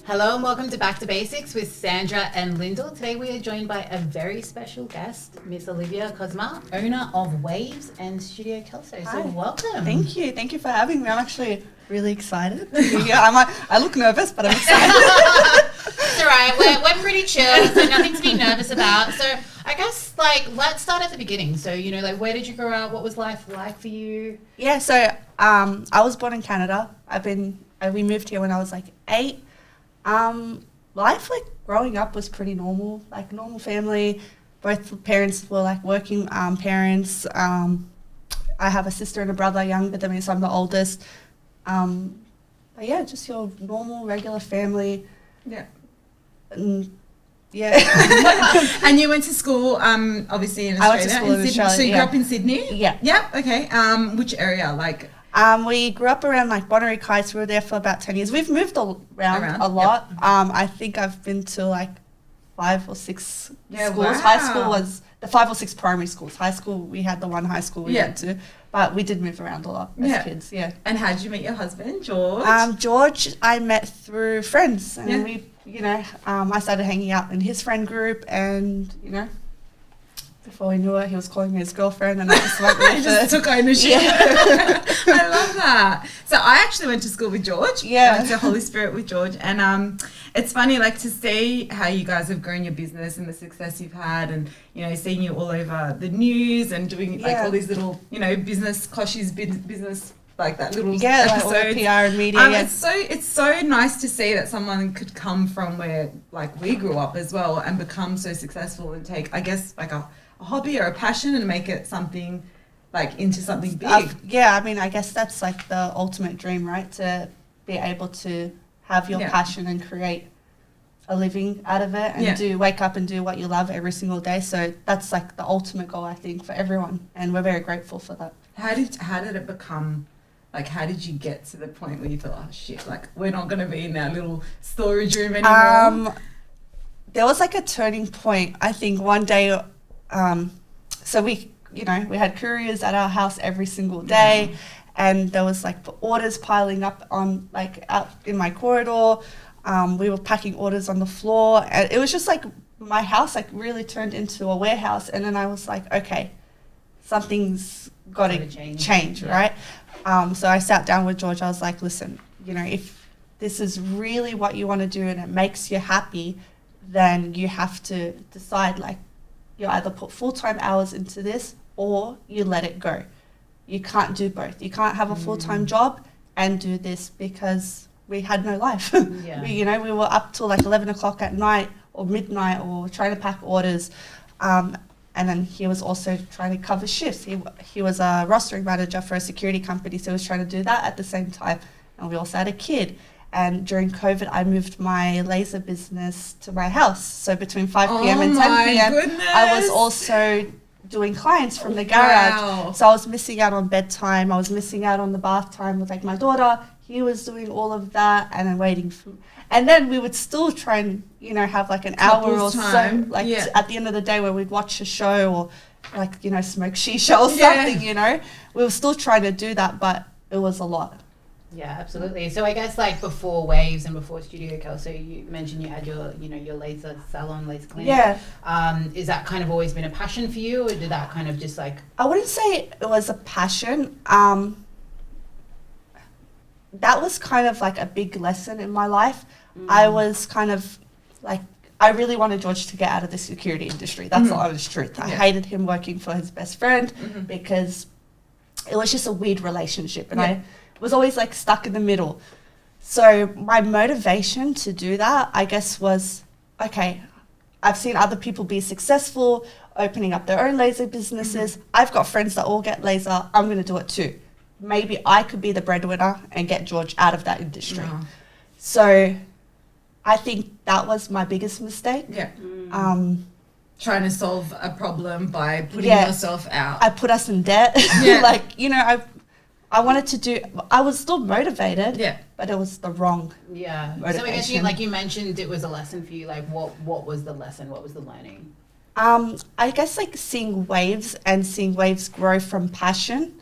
Hello and welcome to Back to Basics with Sandra and Lyndall. Today we are joined by a very special guest, Miss Olivia Cosma, owner of Waves and Studio Kelso. So welcome. Thank you. Thank you for having me. I'm actually really excited. I look nervous, but I'm excited. It's all right. We're pretty chill, so nothing to be nervous about. So I guess, let's start at the beginning. So, where did you grow up? What was life like for you? Yeah, so I was born in Canada. We moved here when I was 8. Life growing up was pretty normal, normal family. Both parents were working parents. I have a sister and a brother younger than me, so I'm the oldest. But yeah, just your normal, regular family. Yeah. And yeah. And you went to school, obviously in Australia. I went to school in Australia. So you grew up in Sydney? Yeah. Yeah. Okay. Which area? We grew up around Bonnaroo Heights. We were there for about 10 years. We've moved around a lot. Yep. I think I've been to 5 or 6 schools. Wow. High school was the 5 or 6 primary schools. High school, we had the one high school we went to, but we did move around a lot as kids. Yeah. And how did you meet your husband, George? George, I met through friends, and Yeah. I started hanging out in his friend group, and before we knew it, he was calling me his girlfriend, and I just went with just took ownership. Yeah. I love that. So I actually went to school with George. Yeah. I went to Holy Spirit with George. And it's funny, to see how you guys have grown your business and the success you've had, and, seeing you all over the news and doing all these little, business, Koshi's business, that little episodes. All the PR and media. It's so nice to see that someone could come from where, we grew up as well and become so successful and take, I guess, a hobby or a passion and make it something into something big. I guess that's the ultimate dream, right? To be able to have your passion and create a living out of it, and wake up and do what you love every single day. So that's the ultimate goal, I think, for everyone, and we're very grateful for that. How did it become? How did you get to the point where you thought, oh shit, we're not going to be in that little storage room anymore? There was a turning point. I think one day. So we had couriers at our house every single day, and there was orders piling up on out in my corridor. We were packing orders on the floor, and it was just my house really turned into a warehouse. And then I was okay, something's got to change, right? So I sat down with George. I was listen, if this is really what you want to do and it makes you happy, then you have to decide you either put full-time hours into this or you let it go. You can't do both. You can't have a full-time job and do this, because we had no life. Yeah. We were up till 11 o'clock at night or midnight, or trying to pack orders. And then he was also trying to cover shifts. He was a rostering manager for a security company, so he was trying to do that at the same time. And we also had a kid. And during COVID, I moved my laser business to my house. So between 5 p.m. and 10 p.m., goodness. I was also doing clients from the garage. Wow. So I was missing out on bedtime. I was missing out on the bath time with my daughter. He was doing all of that, and then waiting for... And then we would still try and, have an hour or time. so, at the end of the day, where we'd watch a show or, smoke shisha or something, We were still trying to do that, but it was a lot. Yeah, absolutely. So I guess before Waves and before Studio Kelso, you mentioned you had your laser salon, laser clinic. Yeah. Is that kind of always been a passion for you, or did that kind of just I wouldn't say it was a passion. That was kind of a big lesson in my life. I was kind of I really wanted George to get out of the security industry. That's the honest truth. I hated him working for his best friend because it was just a weird relationship, and I was always stuck in the middle. So my motivation to do that, I guess, was, okay, I've seen other people be successful, opening up their own laser businesses. I've got friends that all get laser. I'm going to do it too. Maybe I could be the breadwinner and get George out of that industry. Yeah. So I think that was my biggest mistake. Yeah. Trying to solve a problem by putting yourself out. I put us in debt. Yeah. I wanted to do, I was still motivated, but it was the wrong motivation. So I guess you mentioned it was a lesson for you. What was the lesson? What was the learning? I guess seeing waves grow from passion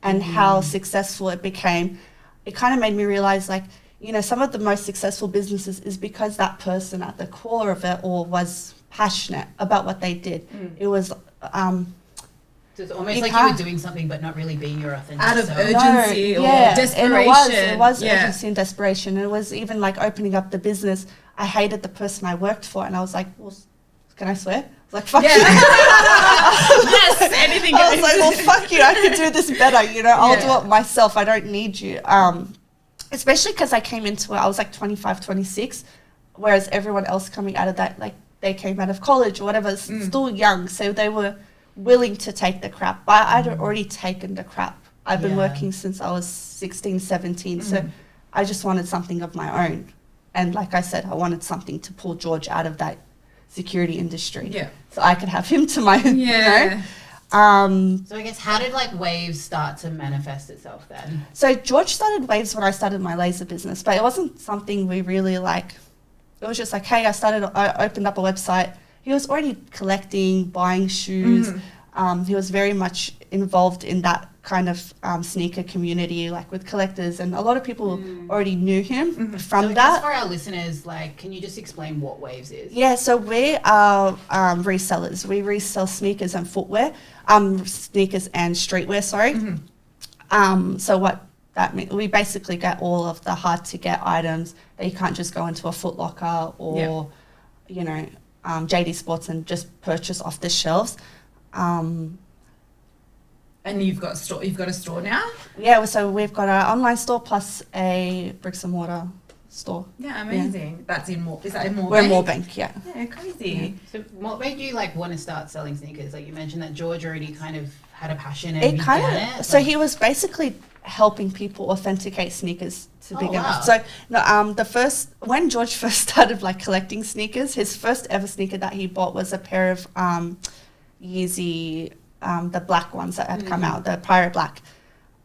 and how successful it became. It kind of made me realize you know, some of the most successful businesses is because that person at the core of it all was passionate about what they did. It was So it's almost You like you were can't- doing something but not really being your authentic Out of self. urgency or and desperation. it was Yeah. urgency and desperation. It was even like opening up the business. I hated the person I worked for, and I was like, well, can I swear? I was like, fuck Yeah. you. Yes, anything. I was like, well, fuck you. I could do this better. You know, I'll do Yeah. it myself. I don't need you. Especially because I came into it, I was like 25, 26, whereas everyone else coming out of that, like they came out of college or whatever, still young. So they were willing to take the crap. But I'd already taken the crap. I've been Yeah. working since I was 16, 17. So I just wanted something of my own. And like I said, I wanted something to pull George out of that security industry. Yeah. So I could have him to my, Yeah. you know. So I guess how did like Waves start to manifest itself then? So George started Waves when I started my laser business, but it wasn't something we really like. It was just like, hey, I opened up a website. He was already collecting, buying shoes. He was very much involved in that kind of sneaker community, like with collectors, and a lot of people already knew him from So I guess that. for our listeners, like, can you just explain what Waves is? Yeah, so we are resellers. We resell sneakers and footwear, sneakers and streetwear, sorry. So what that means, we basically get all of the hard to get items that you can't just go into a Foot Locker or, you know, JD Sports and just purchase off the shelves. And you've got a store now? Yeah, so we've got our online store plus a bricks and mortar store. Yeah, amazing. That's in more. Is that in more? We're in Moorebank, yeah. Yeah, crazy. So what made you like want to start selling sneakers? Like you mentioned that George already kind of had a passion and It kind began of, it. so like- he was basically helping people authenticate sneakers to Oh, begin wow. with. So no, when George first started like collecting sneakers, his first ever sneaker that he bought was a pair of Yeezy, the black ones that had come out, the Pirate Black.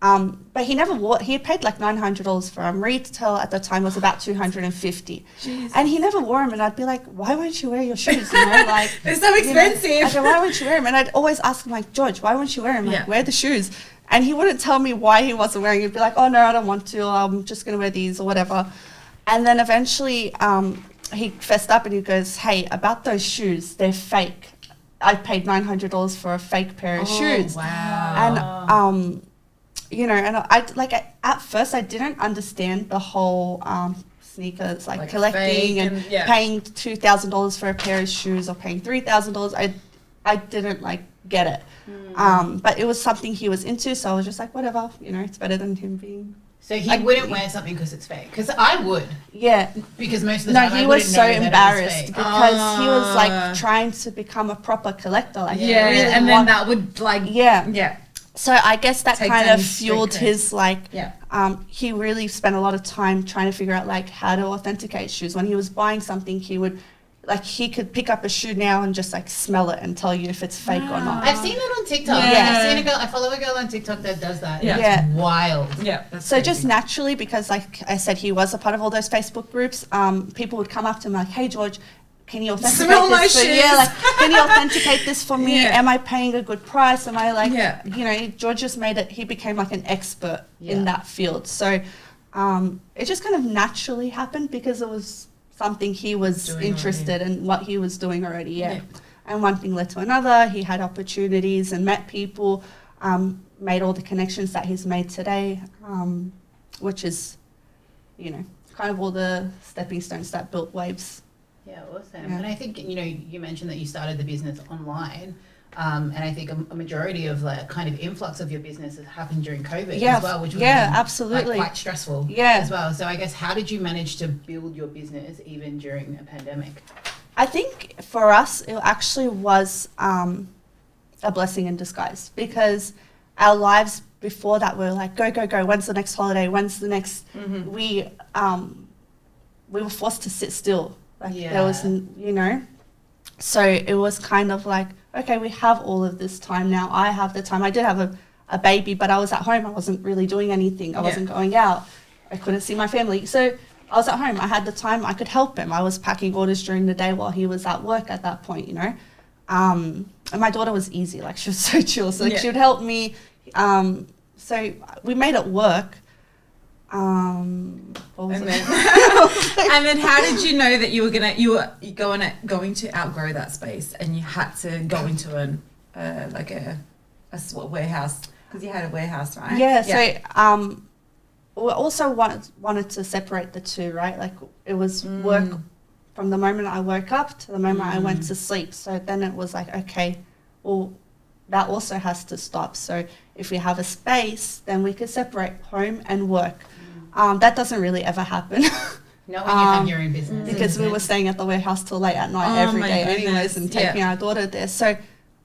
But he never wore. He had paid like $900 for them. Retail at the time was about $250, and he never wore them. And I'd be like, "Why won't you wear your shoes?" You know, like They're so you know, expensive. I go, "Why won't you wear them?" And I'd always ask him like, "George, why won't you wear them? Like, Yeah. wear the shoes." And he wouldn't tell me why he wasn't wearing it. He'd be like, "Oh no, I don't want to. I'm just gonna wear these or whatever." And then eventually, he fessed up and he goes, "Hey, about those shoes, they're fake. I paid $900 for a fake pair of shoes." Wow. And you know, and at first I didn't understand the whole sneakers, like collecting fake and yeah. paying $2,000 for a pair of shoes or paying $3,000. I didn't like get it. But it was something he was into, so I was just like, whatever, you know, it's better than him being. So he like- wouldn't wear something because it's fake. Because I would, Yeah. because most of the No, time I he wouldn't was know so that it was embarrassed fake. because he was Ah. like trying to become a proper collector. Like he Yeah, really and then want- that would like yeah. So I guess that Take kind down of his street fueled cred. his like. Yeah. He really spent a lot of time trying to figure out like how to authenticate shoes. When he was buying something, he would like he could pick up a shoe now and just like smell it and tell you if it's fake or not. I've seen that on TikTok. Yeah. I've seen a girl. I follow a girl on TikTok that does that. Yeah. Yeah. It's wild. Yeah. That's So crazy. just naturally, because like I said, he was a part of all those Facebook groups. People would come up to him like, "Hey George, can you authenticate Smell my this? shoes." Yeah, like can you authenticate this for me? Yeah. Am I paying a good price? Am I like, Yeah. you know?" George just made it. He became like an expert Yeah. in that field. So it just kind of naturally happened because it was something he was Doing interested in, what he was doing already. Yeah. Yeah. And one thing led to another. He had opportunities and met people, made all the connections that he's made today, which is, you know, kind of all the stepping stones that built Waves. Yeah, awesome. Yeah. And I think, you know, you mentioned that you started the business online. And I think a majority of the kind of influx of your business has happened during COVID Yeah, as well, which was yeah, absolutely. quite stressful Yeah. as well. So I guess how did you manage to build your business even during a pandemic? I think for us, it actually was a blessing in disguise because our lives before that were like, go, go, go. When's the next holiday? When's the next? We were forced to sit still. Like there was, you know. So it was kind of like, okay, we have all of this time now. I have the time. I did have a baby, but I was at home. I wasn't really doing anything. I wasn't going out. I couldn't see my family. So I was at home. I had the time. I could help him. I was packing orders during the day while he was at work at that point, you know. And my daughter was easy. Like, she was so chill. So like, she would help me. So we made it work. What was And it? then, and then how did you know that you were going to outgrow that space and you had to go into a warehouse because you had a warehouse, right? Yeah. So we also wanted to separate the two, right? Like it was work from the moment I woke up to the moment I went to sleep. So then it was like, okay, well, that also has to stop. So if we have a space, then we could separate home and work. That doesn't really ever happen. Not when you have your own business. Because we were staying at the warehouse till late at night every my day goodness. anyways and taking our daughter there. So,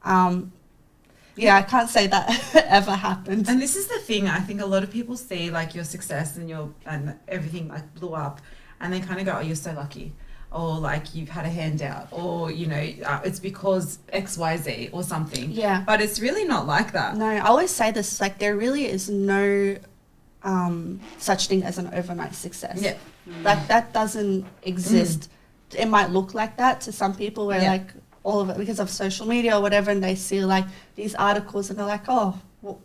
I can't say that ever happened. And this is the thing, I think a lot of people see like your success and everything like blew up and they kind of go, oh, you're so lucky. Or like you've had a handout or, it's because X, Y, Z or something. Yeah. But it's really not like that. No, I always say this, like there really is no such thing as an overnight success. Yeah. Like that doesn't exist. It might look like that to some people where like all of it because of social media or whatever, and they see like these articles and they're like, oh,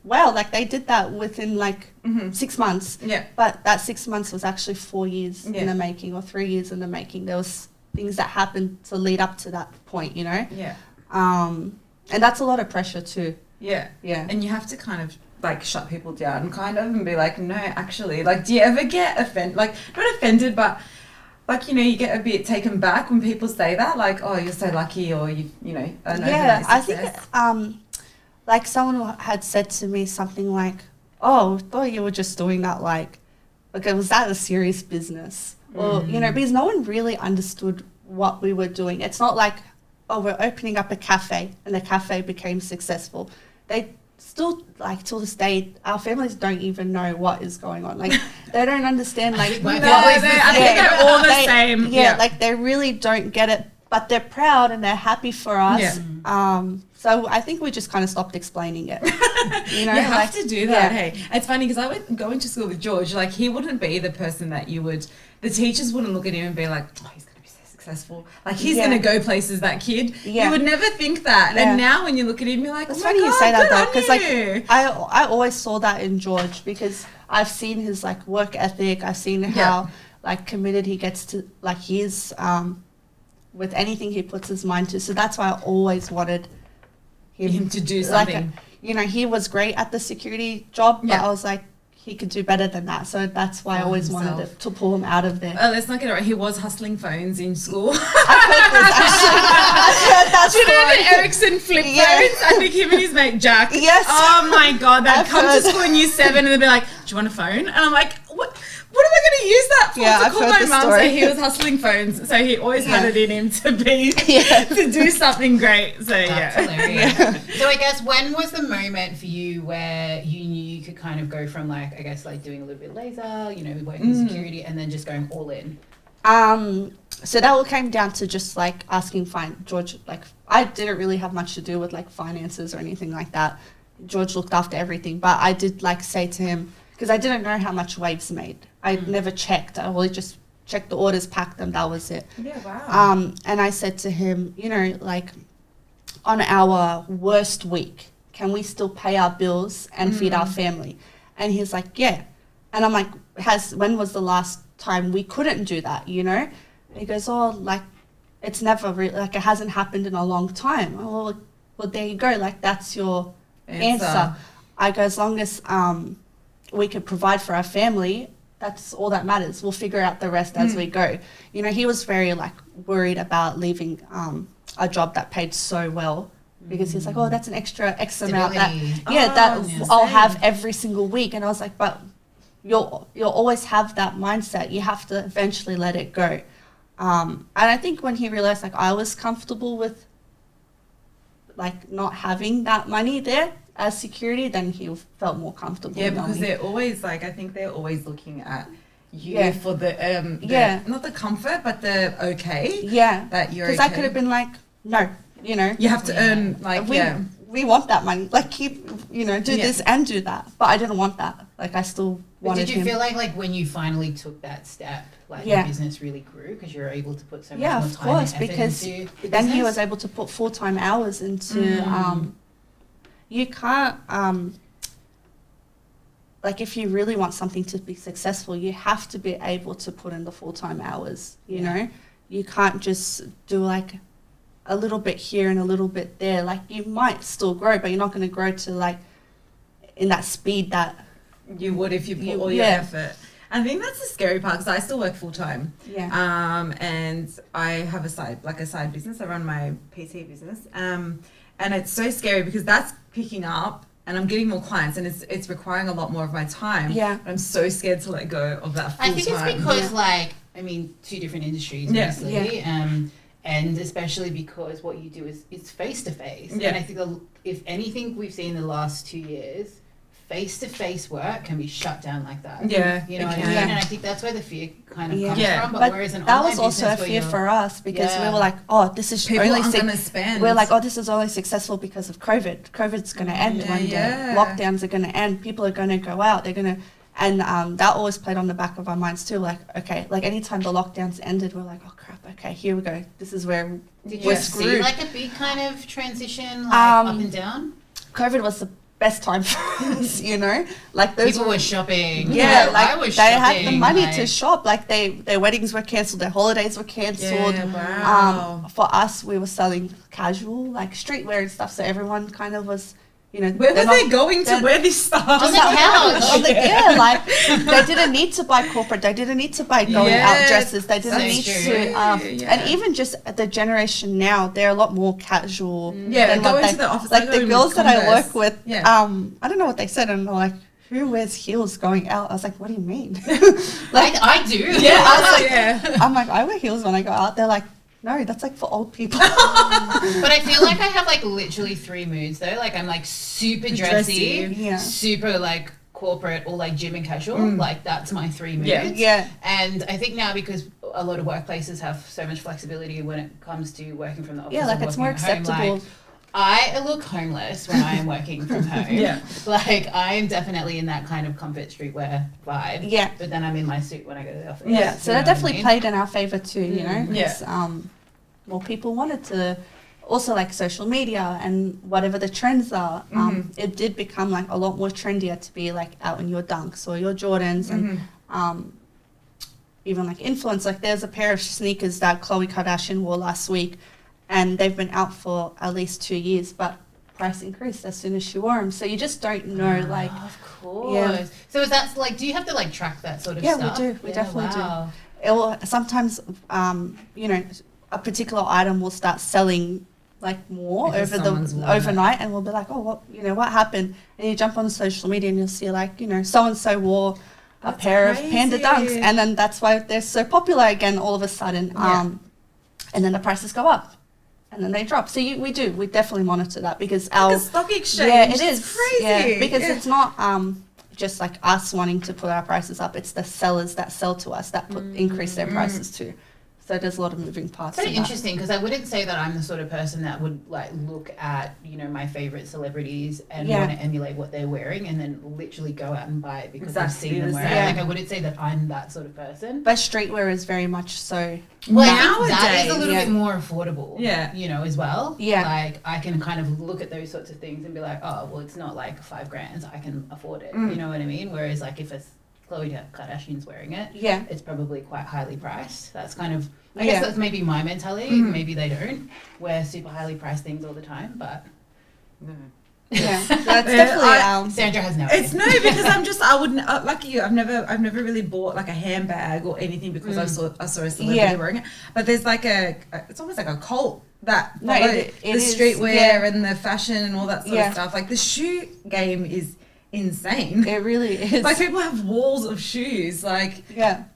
wow, like they did that within like 6 months. Yeah. But that 6 months was actually 4 years in Yeah. the making or 3 years in the making. There was things that happened to lead up to that point, Yeah. And that's a lot of pressure too. Yeah. Yeah. And you have to kind of like shut people down kind of and be like, no, actually, like, do you ever get offended? Like, not offended, but like, you get a bit taken back when people say that, like, oh, you're so lucky or an overnight I think, success. like someone had said to me something like, oh, I thought you were just doing that like was that a serious business? Or, because no one really understood what we were doing. It's not like, oh, we're opening up a cafe and the cafe became successful. They still, like, till this day, our families don't even know what is going on. Like, they don't understand, like, No, I think they're all the same. Yeah, like, they really don't get it, but they're proud and they're happy for us. Yeah. So I think we just kind of stopped explaining it. You have to do that, hey. It's funny because I went going to school with George, like, he wouldn't be the person that the teachers wouldn't look at him and be like, oh, he's going to be so successful. Like, he's going to go places, that kid. Yeah. You would never think that. Yeah. And now when you look at him, you're like, It's oh my funny God, you say that good though, on because you. like I always saw that in George because I've seen his like work ethic. I've seen how like committed he gets to like his with anything he puts his mind to. So that's why I always wanted him to do something. Like, he was great at the security job, but I was like, he could do better than that. So that's why I always wanted to pull him out of there. Let's not get it right. He was hustling phones in school. That's Do you know the Ericsson flip phones? I think him and his mate Jack. Yes. Oh my God, they'd I've come heard. to school in year 7 and they'd be like, do you want a phone? And I'm like, what am I going to use that for? Yeah, To I've call heard my the mum. story. So he was hustling phones. So he always had it in him to be Yeah. to do something great. So That's hilarious. So I guess when was the moment for you where you knew you could kind of go from like, I guess like doing a little bit laser, working in security and then just going all in? So that all came down to just like asking George, like I didn't really have much to do with like finances or anything like that. George looked after everything, but I did like say to him, because I didn't know how much Waves made. I never checked. I only just checked the orders, packed them, that was it. Yeah, wow. And I said to him, like on our worst week, can we still pay our bills and feed our family? And he's like, yeah. And I'm like, when was the last time we couldn't do that, And he goes, oh, like, it's never really, like, it hasn't happened in a long time. Oh, well, there you go. Like, that's your answer. I go, as long as we can provide for our family, that's all that matters. We'll figure out the rest as we go. He was very, like, worried about leaving a job that paid so well. Because he's like, oh, that's an extra X amount that I'll have every single week. And I was like, but you'll always have that mindset. You have to eventually let it go. And I think when he realized like I was comfortable with like not having that money there as security, then he felt more comfortable. Yeah, because they're always like, I think they're always looking at you for the not the comfort, but the okay. Yeah, that you're. Because I could have been like, no, You have to earn like we want that money. Like keep do this and do that. But I didn't want that. Like I still wanted. Did you feel like when you finally took that step, like your business really grew because you were able to put so much more time of course, and effort because into the then he business? was able to put full-time hours into. You can't. like if you really want something to be successful, you have to be able to put in the full-time hours, you know? You can't just do like a little bit here and a little bit there. Like you might still grow, but you're not going to grow to like in that speed that you would if you put all your effort. I think that's the scary part because I still work full time. Yeah. And I have a side business. I run my PT business. And it's so scary because that's picking up and I'm getting more clients and it's requiring a lot more of my time. Yeah. I'm so scared to let go of that full time. I think it's because like, I mean, two different industries, obviously. And especially because what you do is it's face to face. And I think if anything we've seen in the last 2 years, face-to-face work can be shut down like that. Yeah, you know what I mean? And I think that's where the fear kind of comes from. But whereas an that online was also a business fear for us because we were like, oh, this is people only aren't gonna spend. We're like, oh, this is only successful because of COVID. COVID's going to end one day. Lockdowns are going to end. People are going to go out. They're going to, and that always played on the back of our minds too. Like, okay, like anytime the lockdowns ended, we're like, oh crap, okay, here we go. This is where Did we're you screwed. see like a big kind of transition, like up and down? COVID was the best time for us, you know, like those People were shopping. Yeah, like I was they shopping, had the money like, to shop. Like their weddings were cancelled, their holidays were cancelled. Yeah, wow. For us, we were selling casual, like streetwear and stuff. So everyone kind of was, you know, where were they going to wear this stuff? On the couch. Like they didn't need to buy corporate. They didn't need to buy going out dresses. They didn't need to. And even just the generation now, they're a lot more casual. Than going to the office. Like the girls that I work with, Yeah. I don't know what they said, and they're like, who wears heels going out? I was like, what do you mean? Like I do. Yeah, I was like, I'm like, I wear heels when I go out. They're like, no, that's like for old people. But I feel like I have like literally 3 moods though. Like I'm like super dressy, super like corporate or like gym and casual. Like that's my 3 moods. Yeah. And I think now because a lot of workplaces have so much flexibility when it comes to working from the office. Yeah, like and it's more working at home, acceptable. like, I look homeless when I am working from home. Like I am definitely in that kind of comfort streetwear vibe. Yeah. But then I'm in my suit when I go to the office. Yeah. So that definitely played. played in our favor too, you know. More people wanted to. Also, like social media and whatever the trends are, it did become like a lot more trendier to be like out in your Dunks or your Jordans and even like influence. Like there's a pair of sneakers that Khloe Kardashian wore last week, and they've been out for at least 2 years, but price increased as soon as she wore them. So you just don't know, like. Of course. So is that like? Do you have to like track that sort of stuff? Yeah, we do. We definitely do. It will sometimes, you know, a particular item will start selling like more because overnight, and we'll be like, oh, what, you know, what happened? And you jump on social media and you'll see like, you know, so and so wore a pair of Panda Dunks, and then that's why they're so popular again all of a sudden. And then the prices go up, and then they drop. So we definitely monitor that because our stock exchange. Yeah, it is crazy. Yeah, because it's not just like us wanting to put our prices up. It's the sellers that sell to us that increase their prices too. So there's a lot of moving parts. Very interesting, because I wouldn't say that I'm the sort of person that would like look at, you know, my favorite celebrities and want to emulate what they're wearing and then literally go out and buy it because I've seen them wear it. Like I wouldn't say that I'm that sort of person. But streetwear is very much so. Well, I think that is a little bit more affordable. Yeah. You know, as well. Yeah. Like I can kind of look at those sorts of things and be like, oh, well, it's not like $5,000. I can afford it. You know what I mean? Whereas like if it's Khloe Kardashian's wearing it, it's probably quite highly priced. That's kind of, I guess that's maybe my mentality. Maybe they don't wear super highly priced things all the time, but yeah, that's definitely Sandra has no idea. It's no, because I wouldn't like you. I've never really bought like a handbag or anything because I saw a celebrity wearing it. But there's like it's almost like a cult that the streetwear and the fashion and all that sort of stuff. Like the shoe game is insane. It really is. Like people have walls of shoes. Like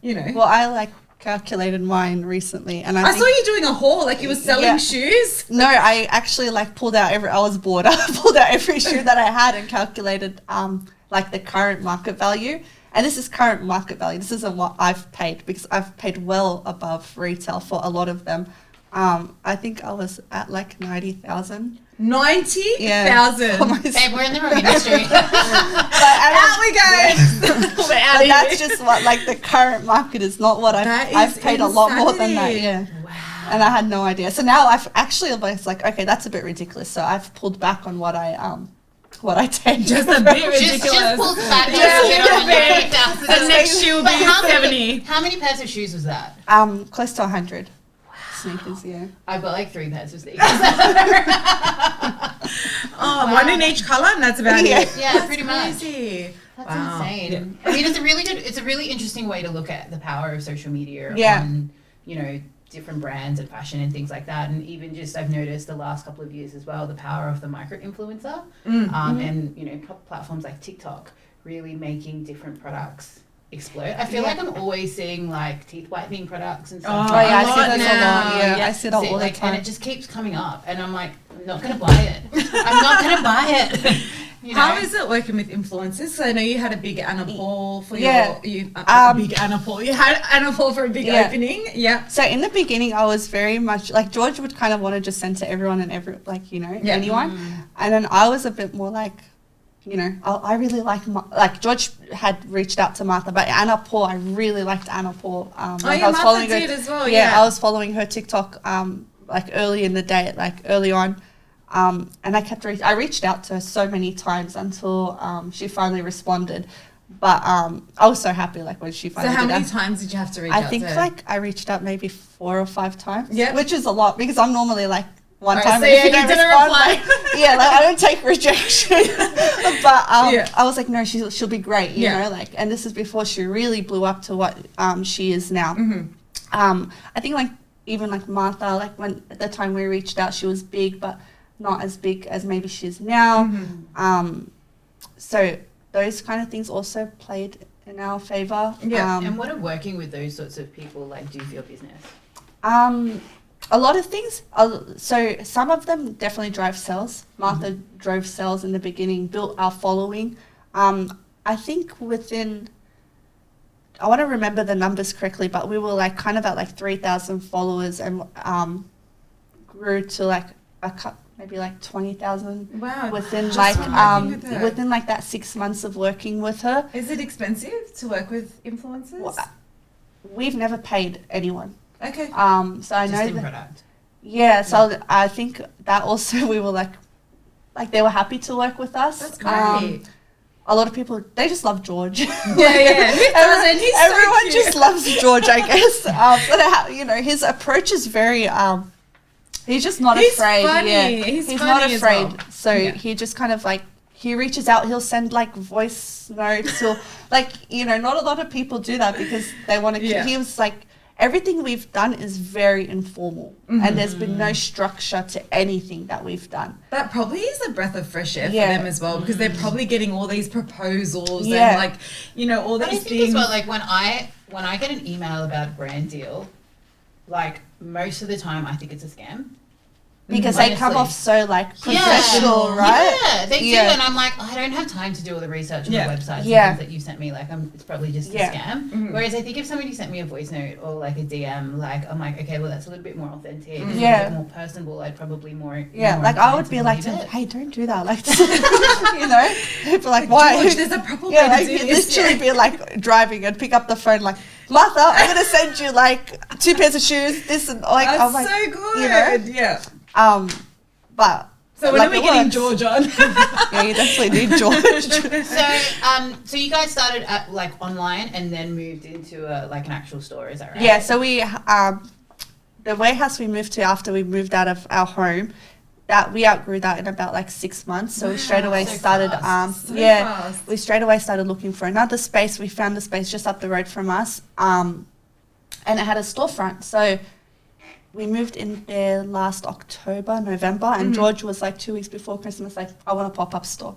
you know. Well, I like calculated mine recently, and I saw you doing a haul. Like you were selling shoes. No, I actually like pulled out I was bored. I pulled out every shoe that I had and calculated like the current market value. And this is current market value. This isn't what I've paid because I've paid well above retail for a lot of them. I think I was at like 90,000. 90,000. Babe, we're in the wrong industry. Out we go. We're out but that's just what like the current market is, not what I've paid a lot more than that. Yeah. Wow. And I had no idea. So now I've actually, it's like, okay, that's a bit ridiculous. So I've pulled back on what I what I take. Just a bit ridiculous. Just pull back The next shoe will be 70. How many pairs of shoes was that? Close to 100 sneakers. Yeah. I've got like 3 pairs of sneakers. One in each color, and that's about it. Yeah, pretty much. Crazy. That's insane. Yeah. I mean, it's a really interesting way to look at the power of social media on, different brands and fashion and things like that. And even just, I've noticed the last couple of years as well, the power of the micro-influencer and, platforms like TikTok really making different products explode. I feel like I'm always seeing like teeth whitening products and stuff. I see those a lot. Yeah, I see that all the time. And it just keeps coming up. And I'm like, I'm not going to buy it. I'm not going to buy it. How is it working with influencers? So I know you had a big Anna Paul for big Anna Paul. You had Anna Paul for a big opening. Yeah. So in the beginning, I was very much like George would kind of want to just send to everyone and anyone, and then I was a bit more like, I really like George had reached out to Martha, but Anna Paul, I really liked Anna Paul. I was following her as well. I was following her TikTok like early in the day, like early on. And I reached out to her so many times until she finally responded. But I was so happy like when she finally So how many times did you have to reach out to her? I think like I reached out maybe 4 or 5 times, yeah, which is a lot because I'm normally like one time. So if you don't respond, I don't take rejection. But I was like, no, she'll be great, you know, like, and this is before she really blew up to what she is now. I think like even like Martha, like when at the time we reached out, she was big, but not as big as maybe she is now. So those kind of things also played in our favor. And what are working with those sorts of people like do for your business? A lot of things. So some of them definitely drive sales. Martha drove sales in the beginning, built our following. I think I want to remember the numbers correctly, but we were like kind of at like 3,000 followers and grew to like maybe like 20,000 within within like that 6 months of working with her. Is it expensive to work with influencers? Well, we've never paid anyone. Okay. So I know that. Product. Yeah. So I think that also we were like they were happy to work with us. That's great. A lot of people, they just love George. Yeah. Everyone just loves George, I guess. But his approach is very. He's just not afraid. Funny. Yeah. He's not funny afraid. as well. So he just kind of like he reaches out. He'll send like voice notes or like not a lot of people do that because they want to. Yeah. He was like everything we've done is very informal and there's been no structure to anything that we've done. That probably is a breath of fresh air for them as well because they're probably getting all these proposals and like all these things. As well, like when I get an email about a brand deal, like most of the time I think it's a scam. Because they come off so like professional, right? Yeah, they do, and I'm like, I don't have time to do all the research on the websites that you sent me. Like, it's probably just a scam. Whereas I think if somebody sent me a voice note or like a DM, like I'm like, okay, well that's a little bit more authentic, a little bit more personable. I'd probably more. Like I would be like, hey, don't do that. Like, people are like, why? George, there's a proper way to do this. Literally be like driving and pick up the phone, like, Martha, I'm gonna send you like 2 pairs of shoes. This and like, that's I'm like, so good. Yeah. But so when are we getting George on? Yeah, you definitely need George. So you guys started at like online and then moved into like an actual store, is that right? Yeah. So we the warehouse we moved to after we moved out of our home, that we outgrew that in about like 6 months. So we straight away started. We straight away started looking for another space. We found the space just up the road from us, and it had a storefront. So we moved in there last November, and George was like 2 weeks before Christmas, like, I want a pop-up store.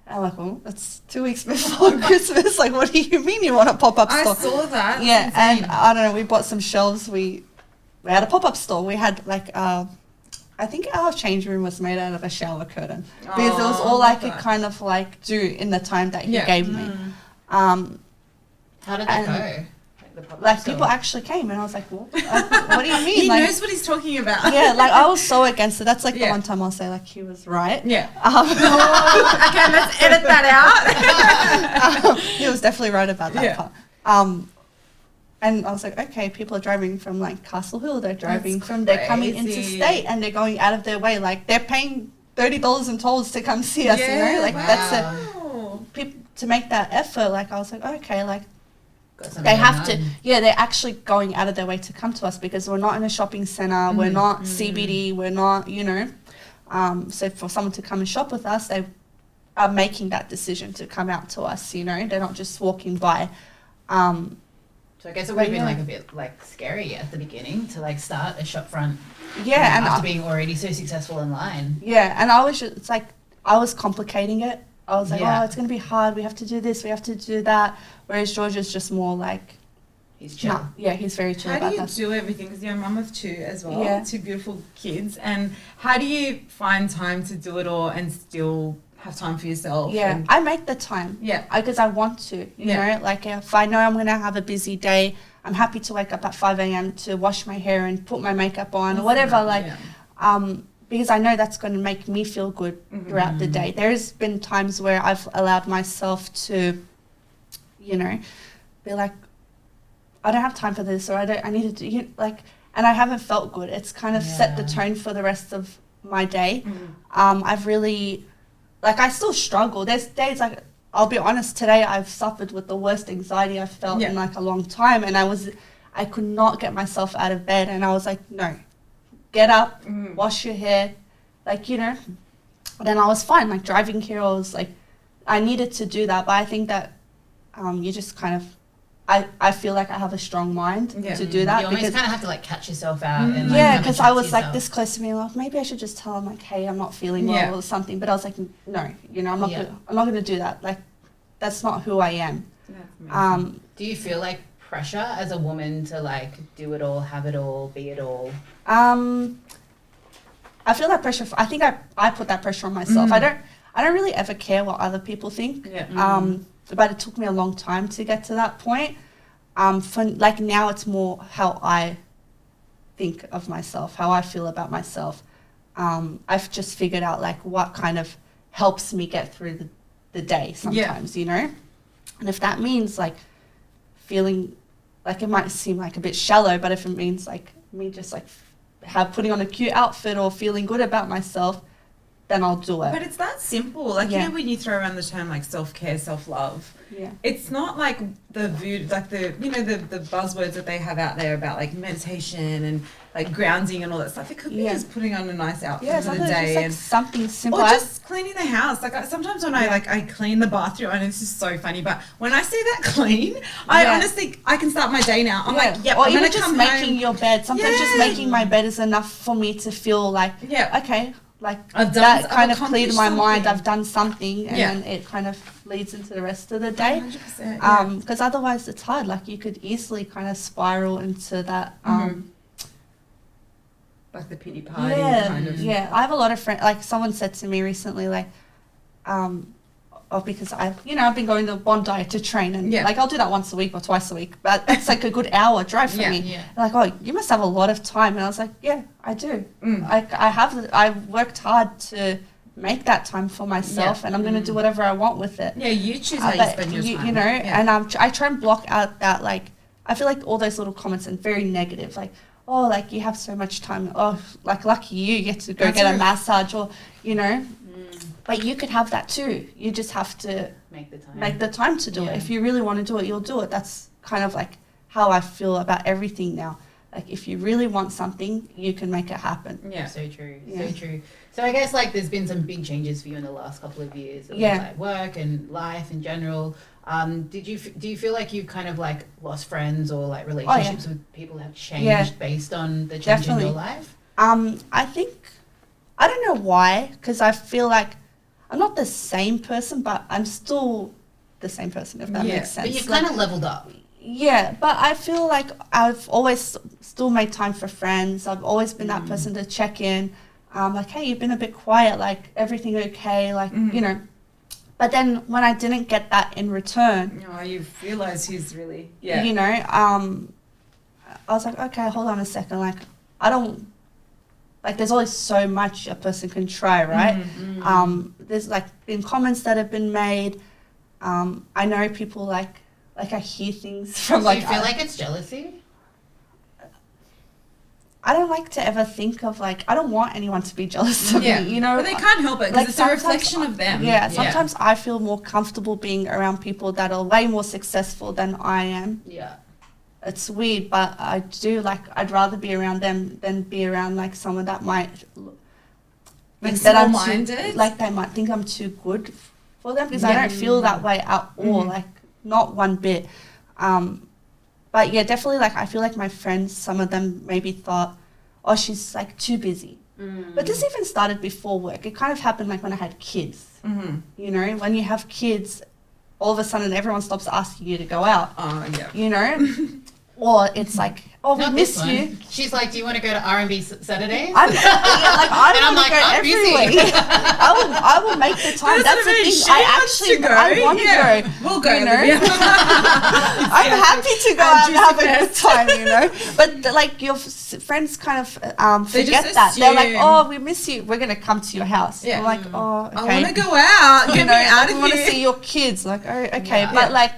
And I'm like, well, it's 2 weeks before Christmas. Like, what do you mean you want a pop-up store? I saw that. Yeah, and I don't know, we bought some shelves. We had a pop-up store. We had like, I think our change room was made out of a shower curtain because it was all I could kind of like do in the time that he gave me. How did that go? Like people actually came and I was like, what do you mean? He like, knows what he's talking about. Yeah, like I was so against it. That's like the one time I'll say like he was right. Yeah. Okay, let's edit that out. He was definitely right about that part. And I was like, okay, people are driving from like Castle Hill. They're driving they're coming into state and they're going out of their way. Like they're paying $30 in tolls to come see us, you know, like that's wow. people to make that effort. Like I was like, okay, like Got something they going have to, on. they're actually going out of their way to come to us because we're not in a shopping center, we're not CBD, we're not, you know, so for someone to come and shop with us, they are making that decision to come out to us, you know, they're not just walking by. So I guess it would have But been yeah. like a bit like scary at the beginning to like start a shop front. Yeah, and after being already so successful online. yeah, and I was just, it's like I was complicating it. I was like, Yeah. oh, it's gonna be hard. We have to do this. We have to do that. Whereas George is just more like, He's chill. nah, yeah, he's very chill How about do you that. do everything? Because you're a mum of 2 as well, Yeah. 2 beautiful kids. And how do you find time to do it all and still have time for yourself? Yeah, And, I make the time. yeah. Because I want to, you Yeah. know, like if I know I'm going to have a busy day, I'm happy to wake up at 5 a.m. to wash my hair and put my makeup on or whatever, like, Yeah. because I know that's going to make me feel good throughout the day. There's been times where I've allowed myself to, you know, be like, I don't have time for this, or I need to do, like, and I haven't felt good. It's kind of set the Yeah. tone for the rest of my day. I've really, like, I still struggle. There's days, like, I'll be honest, today I've suffered with the worst anxiety I've felt in like a long time, and I could not get myself out of bed, and I was like, no, get up, wash your hair, like, you know. Then I was fine, like driving here, I was like, I needed to do that, but I think that you just kind of, I feel like I have a strong mind to do that You almost because kind of have to like catch yourself out. And, like, yeah, have a because chat I to was like yourself. this close to me, like maybe I should just tell him like, hey, I'm not feeling well or something. But I was like, no, you know, I'm not gonna do that. Like, that's not who I am. Do you feel like pressure as a woman to like do it all, have it all, be it all? I feel that pressure. I think I put that pressure on myself. I don't really ever care what other people think. But it took me a long time to get to that point. For like now, it's more how I think of myself, how I feel about myself. I've just figured out like what kind of helps me get through the day sometimes, you know. And if that means like feeling like, it might seem like a bit shallow, but if it means like me just like putting on a cute outfit or feeling good about myself, then I'll do it. But it's that simple. Like, you know, when you throw around the term like self-care, self-love, it's not like the buzzwords that they have out there about like meditation and like grounding and all that stuff. It could be just putting on a nice outfit for the day, just like and something simple. or just cleaning the house. Like sometimes when I clean the bathroom, and this is so funny, but when I see that clean, I honestly I can start my day now. I'm like, yep, or I'm even gonna just come making home. your bed. Sometimes just making my bed is enough for me to feel like okay. Like I've that I've kind of cleared my mind. accomplished I've done something, and then it kind of leads into the rest of the day. 100%, Because otherwise it's hard. Like you could easily kind of spiral into that. Like the pity party kind of. Yeah, I have a lot of friends. Like someone said to me recently, like, because I've been going to Bondi to train, and like I'll do that once a week or twice a week, but it's like a good hour drive for me. Yeah. They're like, oh, you must have a lot of time, and I was like, yeah, I do. I've worked hard to make that time for myself, and I'm going to do whatever I want with it. Yeah, you choose how you spend your time. You know, and I try and block out that, like, I feel like all those little comments are very negative, like, oh, like you have so much time. Oh, like lucky you get to go get a massage, or, you know. But you could have that too. You just have to make the time to do it. If you really want to do it, you'll do it. That's kind of like how I feel about everything now. Like if you really want something, you can make it happen. Yeah, so true. So true. So I guess like there's been some big changes for you in the last couple of years of like work and life in general. Do you feel like you've kind of like lost friends or like relationships with people have changed based on the change in your life? I think, I don't know why, because I feel like I'm not the same person, but I'm still the same person, if that makes sense. But you've kind of leveled up. Yeah, but I feel like I've always still made time for friends. I've always been that person to check in. Like, hey, you've been a bit quiet, like, everything okay? Like, you know. But then when I didn't get that in return. Oh, you realise he's really, You know, I was like, okay, hold on a second. Like, I don't, like, there's always so much a person can try, right? There's, like, been comments that have been made. I know people, like I hear things from, Do like... you feel like it's jealousy? I don't like to ever think of like, I don't want anyone to be jealous of Yeah. me, you know. But they can't help it because Like, it's a sometimes reflection of them. Yeah, sometimes I feel more comfortable being around people that are way more successful than I am. Yeah. It's weird, but I do like, I'd rather be around them than be around like someone that might Like think that I'm small-minded? too, like they might think I'm too good for them, because I don't feel that way at all, like not one bit. But yeah, definitely like I feel like my friends, some of them maybe thought, oh, she's like too busy. But this even started before work. It kind of happened like when I had kids. You know, when you have kids, all of a sudden everyone stops asking you to go out. Oh, yeah. You know, or it's like, oh, we Not miss this one. you. She's like, do you want to go to R&B Saturdays? I'm, yeah, like, I And I'm don't want like, to go I'm every busy. week. I will make the time. That's the thing. I want to go. We'll go. You know? Olivia. I'm happy to go out and have a good time, you know. But like your friends kind of They forget just that. They're like, assume. oh, we miss you. We're gonna come to your house. Yeah. I'm like, oh, okay. I want to go out. You Get know, me out I of want to here. see your kids. Like, oh, okay. Yeah. But like,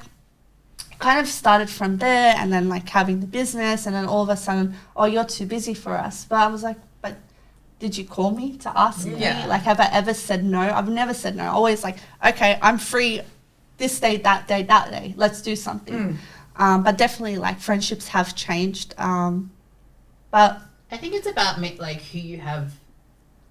kind of started from there, and then like having the business, and then all of a sudden, oh, you're too busy for us. But I was like, but did you call me to ask me? Yeah. Like, have I ever said no? I've never said no. Always like, okay, I'm free this day, that day, that day. Let's do something. But definitely like friendships have changed. But I think it's about like who you have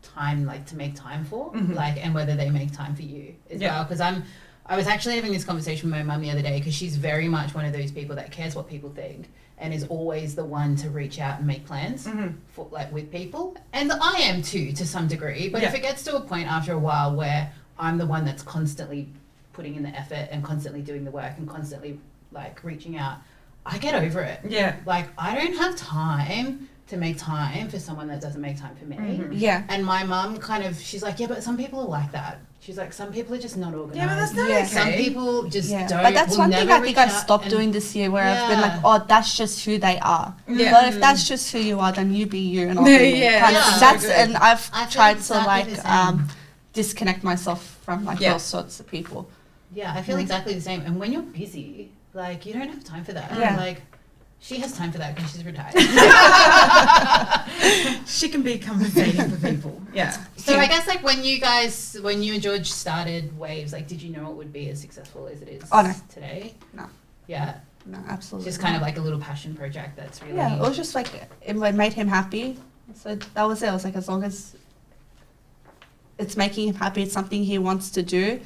time like to make time for, like, and whether they make time for you as well. Because I was actually having this conversation with my mum the other day, because she's very much one of those people that cares what people think and is always the one to reach out and make plans for like with people. And I am too, to some degree. But if it gets to a point after a while where I'm the one that's constantly putting in the effort and constantly doing the work and constantly like reaching out, I get over it. Yeah. Like, I don't have time to make time for someone that doesn't make time for me. yeah. And my mum kind of, she's like, yeah, but some people are like that. She's like, some people are just not organized. Yeah, but that's not Yeah. okay. Some people just don't. But that's will one thing never I think reach I've out stopped and- doing this year, where I've been like, Yeah. oh, that's just who they are. Yeah. But if that's just who you are, then you be you and I'll be me. Yeah. Kind of Yeah. thing. That's, So good. and I've I feel tried to exactly the like same. disconnect myself from like Yeah. those sorts of people. Yeah, I feel exactly the same. And when you're busy, like, you don't have time for that. Yeah. Like, she has time for that because she's retired. She can be compensating for people. Yeah. So I guess like when you and George started Waves, like, did you know it would be as successful as it is Oh, no. today? No. Yeah. No, absolutely. Just kind of like a little passion project that's really. Yeah, it was just like it made him happy. So that was it. I was like, as long as it's making him happy, it's something he wants to do.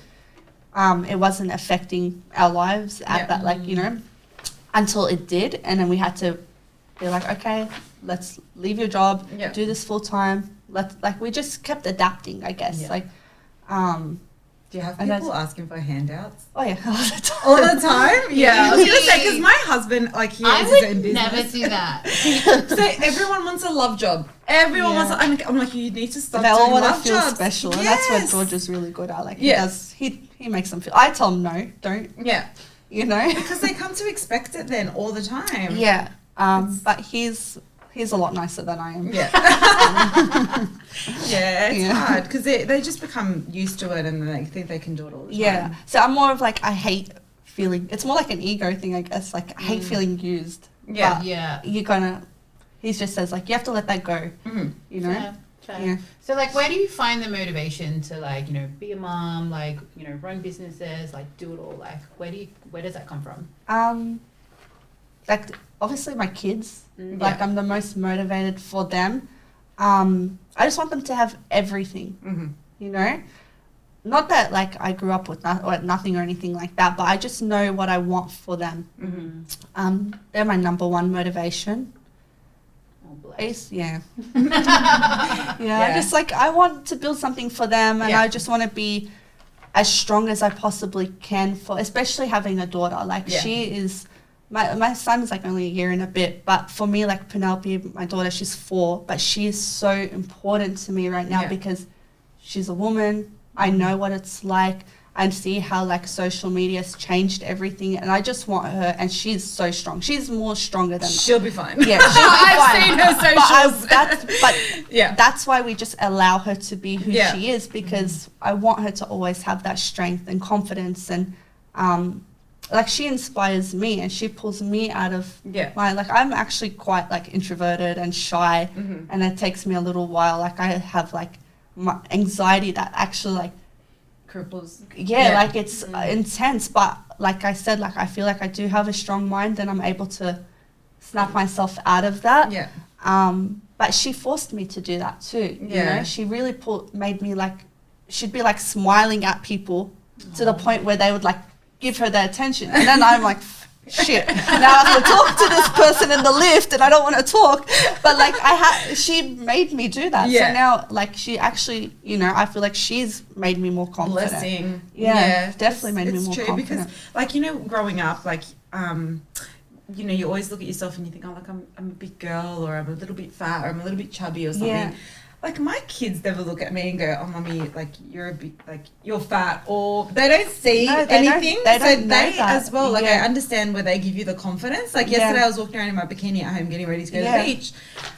It wasn't affecting our lives at that, like, you know, until it did, and then we had to be like, okay, let's leave your job, Yeah. do this full time. We just kept adapting, I guess. Yeah. Like, Do you have And people that's- asking for handouts? oh yeah, all the time. All the time? Yeah. I was going to say, because See, my husband, like, he I has his own would business. never do that. So everyone wants a love job. Everyone Yeah. wants. I'm like, you need to stop They all doing want to love feel jobs. special, and Yes. that's what George is really good at. Like, Yeah. he makes them feel. I tell him no, don't, Yeah, you know. because they come to expect it then all the time. Yeah, but he's a lot nicer than I am. Yeah. Yeah, it's Yeah. hard because they just become used to it and they think they can do it all the time. Yeah. So I'm more of like, I hate feeling. It's more like an ego thing, I guess. Like, I hate feeling used. Yeah. But Yeah. you're gonna. He just says like, you have to let that go. Mhm. You know. Fair, fair. Yeah. So like, where do you find the motivation to like, you know, be a mom, like, you know, run businesses, like do it all? Like, where does that come from? Like obviously my kids. Mm. Like, I'm the most motivated for them. I just want them to have everything. Mhm. You know. Not that like I grew up with nothing or anything like that, but I just know what I want for them. Mm-hmm. They're my number one motivation. Oh, bless. Ace, yeah. Yeah. I just like, I want to build something for them, and Yeah. I just want to be as strong as I possibly can for, especially having a daughter. Like, Yeah. she is, my son is like only a year and a bit, but for me, like Penelope, my daughter, she's 4, but she is so important to me right now Yeah. because she's a woman. I know what it's like. I see how like social media has changed everything, and I just want her, and she's so strong. She's more stronger than She'll be fine. yeah. she'll be I've fine. seen her socials. But Yeah. that's why we just allow her to be who Yeah. she is, because I want her to always have that strength and confidence, and like she inspires me and she pulls me out of Yeah. my, like I'm actually quite like introverted and shy, Mm-hmm. and it takes me a little while. Like I have like my anxiety that actually like, Cripples. yeah, Yeah. like it's intense. But like I said, like I feel like I do have a strong mind and I'm able to snap myself out of that. Yeah. But she forced me to do that too. You Yeah. know, she really made me like, she'd be like smiling at people to the point where they would like give her their attention. And then I'm like, shit, now I have to talk to this person in the lift and I don't want to talk. But like she made me do that. Yeah. So now like she actually, you know, I feel like she's made me more confident. Blessing. Yeah, definitely made me it's more true confident. because, like, you know, growing up, like, you know, you always look at yourself and you think, oh, like I'm a big girl, or I'm a little bit fat, or I'm a little bit chubby, or something. Yeah. Like my kids never look at me and go, "Oh, mummy, like you're a bit, like you're fat," or they don't see No, they don't- anything. they so don't know they that. as well. Like Yeah. I understand where they give you the confidence. Like Yeah. yesterday, I was walking around in my bikini at home, getting ready to go to Yeah. the beach,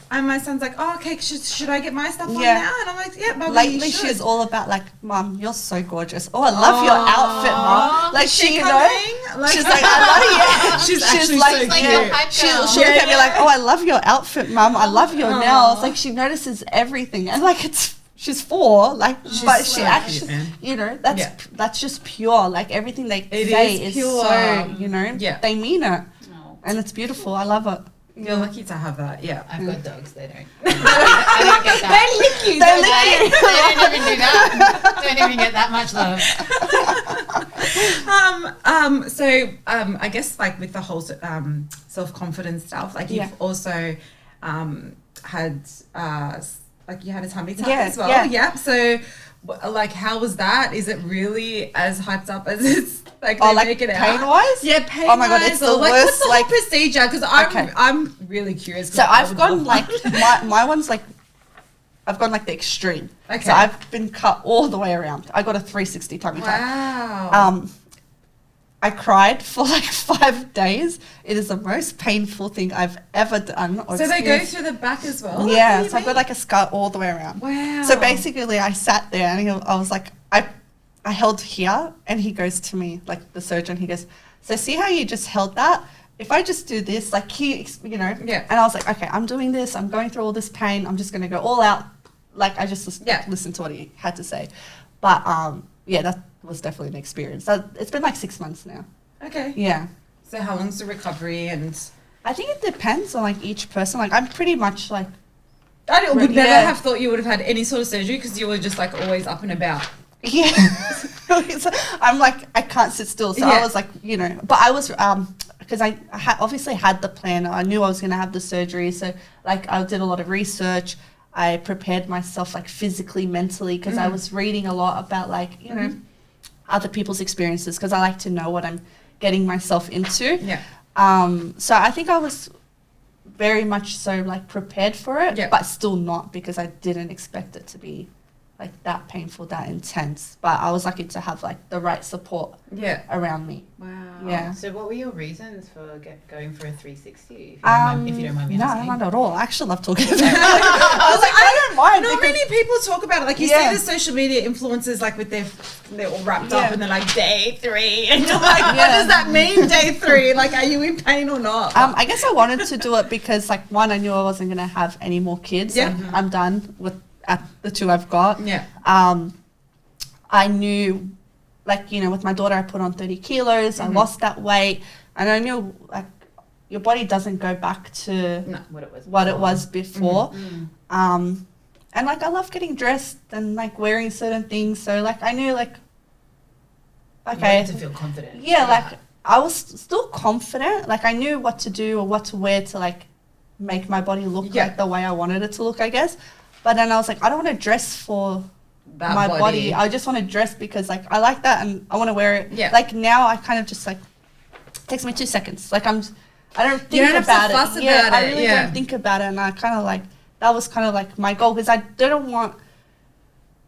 and my son's like, "Oh, okay, should I get my stuff on Yeah. now?" And I'm like, "Yeah, Bubby, Lately, you should." she's all about like, Mum, you're so gorgeous. Oh, I love your outfit, Mom. Like Is she you know, coming? Like, she's like, I love you. She's actually like, so like cute. your hype She'll girl. look Yeah, at me yeah. like, oh, I love your outfit, Mum. I love your Aw. nails. Like she notices everything, and like she's 4, like, but she so actually, cute, man. you know, that's just pure. Like everything they It say is is pure. so, you know, Yeah. they mean it, No. and it's beautiful. I love it. You're lucky to have that. Yeah. I've got dogs, they don't. I don't get that. They lick you. They don't lick they? you. They don't even do that. Don't even get that much love. I guess like with the whole self-confidence stuff, like you've Yeah. also had like you had a tummy tuck Yeah, as well. yeah. Yeah. So like how was that? Is it really as hyped up as it's like Oh, they like make it pain out? wise? Yeah, pain. Oh my God, it's the like, worst, what's the like- whole procedure? Because Okay. I'm really curious. 'cause So I I've would gone love- like my one's like I've gone like the extreme. Okay. So I've been cut all the way around. I got a 360 tummy tuck. Wow. I cried for like 5 days. It is the most painful thing I've ever done. or So they go experienced. through the back as well? Yeah, What do so you I've got like a scar all the way around. Wow. So basically, I sat there and I was like, I held here, and he goes to me, like the surgeon, he goes, so see how you just held that? If I just do this, like you know, Yeah. and I was like, okay, I'm doing this, I'm going through all this pain, I'm just going to go all out. Like I just listened to what he had to say. But yeah, that was definitely an experience. It's been like 6 months now. Okay. Yeah. So how long's the recovery? And I think it depends on like each person. Like I'm pretty much like, I would never Yeah. have thought you would have had any sort of surgery because you were just like always up and about. yeah. So I'm like, I can't sit still. So I Yeah. was like, you know, but I was, because I obviously had the plan. I knew I was going to have the surgery. So like I did a lot of research. I prepared myself like physically, mentally, because I was reading a lot about like, you know, other people's experiences, because I like to know what I'm getting myself into. Yeah. So I think I was very much so like prepared for it, Yeah. but still not, because I didn't expect it to be like that painful, that intense. But I was lucky to have like the right support Yeah. around me. Wow. Yeah. So what were your reasons for going for a 360? If you don't mind me no, asking. not at all. I actually love talking about it. I was like, I don't mind. Not because- many people talk about it. Like you Yeah. see the social media influencers like with they're all wrapped Yeah. up and they're like day 3 and you're like, what Yeah. does that mean day 3? Like are you in pain or not? I guess I wanted to do it because, like, one, I knew I wasn't going to have any more kids. Yeah. Like, I'm done with the 2 I've got. Yeah. I knew, like, you know, with my daughter, I put on 30 kilos. I lost that weight. And I knew, like, your body doesn't go back to No. What it was before. Mm. And, like, I love getting dressed and, like, wearing certain things. So, like, I knew, like, You okay. wanted to feel confident. Yeah, like, I was still confident. Like, I knew what to do or what to wear to, like, make my body look Yeah. like the way I wanted it to look, I guess. But then I was like, I don't want to dress for That my body. I just want to dress because, like, I like that and I want to wear it. Yeah. Like, now I kind of just, like, it takes me 2 seconds. Like, I don't think don't have to about fuss it. about I it, really yeah. don't think about it. And I kind of, like, that was kind of, like, my goal, because I didn't want,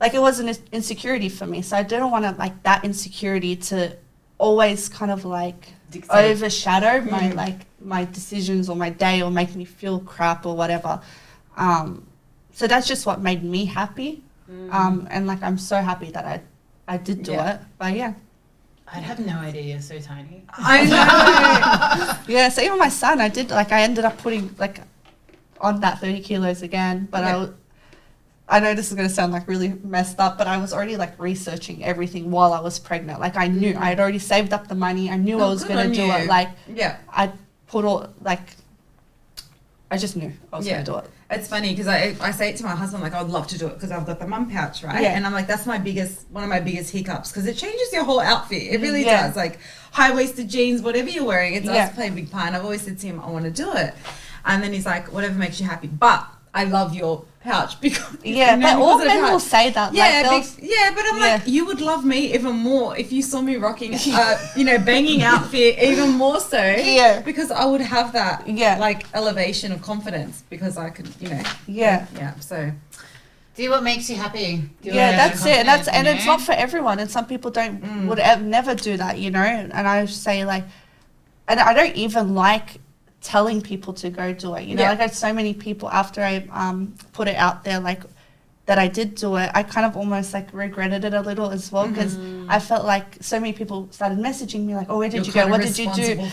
like, it was an insecurity for me. So I didn't want to, like, that insecurity to always kind of, like, Dictate. overshadow my, like, my decisions or my day or make me feel crap or whatever. So that's just what made me happy. And, like, I'm so happy that I did do Yeah. it. But, yeah. I'd have no idea you're so tiny. I know. Yeah, so even my son, I ended up putting like on that 30 kilos again, but I know this is going to sound like really messed up, but I was already like researching everything while I was pregnant. Like I knew I had already saved up the money. I knew I was going to do it. Like I put all like, I just knew I was going to do it. It's funny because I say it to my husband, like, I would love to do it because I've got the mum pouch, right? Yeah. And I'm like, that's one of my biggest hiccups because it changes your whole outfit. It really does. Like high-waisted jeans, whatever you're wearing, it does play a big part. And I've always said to him, I want to do it. And then he's like, whatever makes you happy. But I love your pouch because but all men will say that. But I'm like, you would love me even more if you saw me rocking banging outfit even more so because I would have that like elevation of confidence because I could so do what makes you happy. That's it. And it's not for everyone, and some people would never do that, and I say like, and I don't even like telling people to go do it, like I had so many people after I put it out there like that I did do it, I kind of almost like regretted it a little as well because I felt like so many people started messaging me like, oh, where did you go, what did you do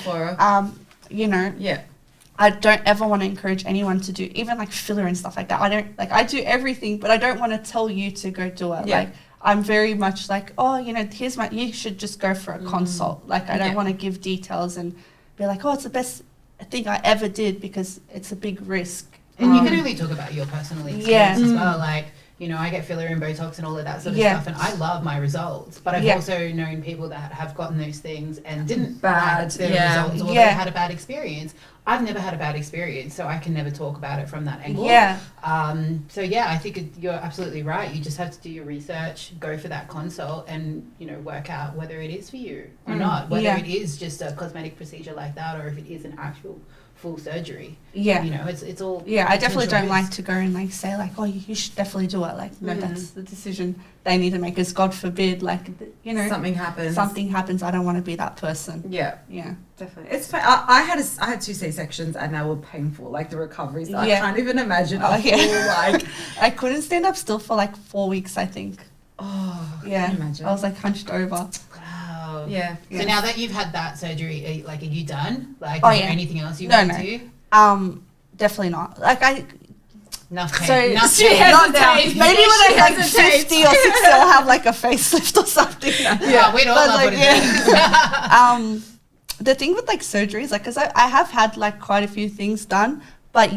I don't ever want to encourage anyone to do even like filler and stuff like that. I do everything, but I don't want to tell you to go do it. Like I'm very much like, oh, you should just go for a consult. Like I don't want to give details and be like, oh, it's the best thing I ever did because it's a big risk. And you can only talk about your personal experience as well. Like, I get filler and Botox and all of that sort of stuff, and I love my results. But I've also known people that have gotten those things and didn't like their results, or they had a bad experience. I've never had a bad experience, so I can never talk about it from that angle. I think you're absolutely right. You just have to do your research, go for that consult, and work out whether it is for you or not. Whether it is just a cosmetic procedure like that, or if it is an actual full surgery. It's all. I definitely don't like to go and like say like, oh, you should definitely do it. Like, no, that's the decision they need to make. Because God forbid, like, something happens. I don't want to be that person. Yeah, definitely. It's. I had 2 C-sections and they were painful. Like the recoveries, I can't even imagine. I couldn't stand up still for like 4 weeks. I think. Oh, yeah. I can imagine. I was like hunched over. Yeah. So now that you've had that surgery, are you done? Like, is there anything else you want to do? Definitely not. Like enough pain. Enough pain. Maybe when I hit 50 or 60, I'll have like a facelift or something. We'd all love it. The thing with like surgeries, like, because I have had like quite a few things done, but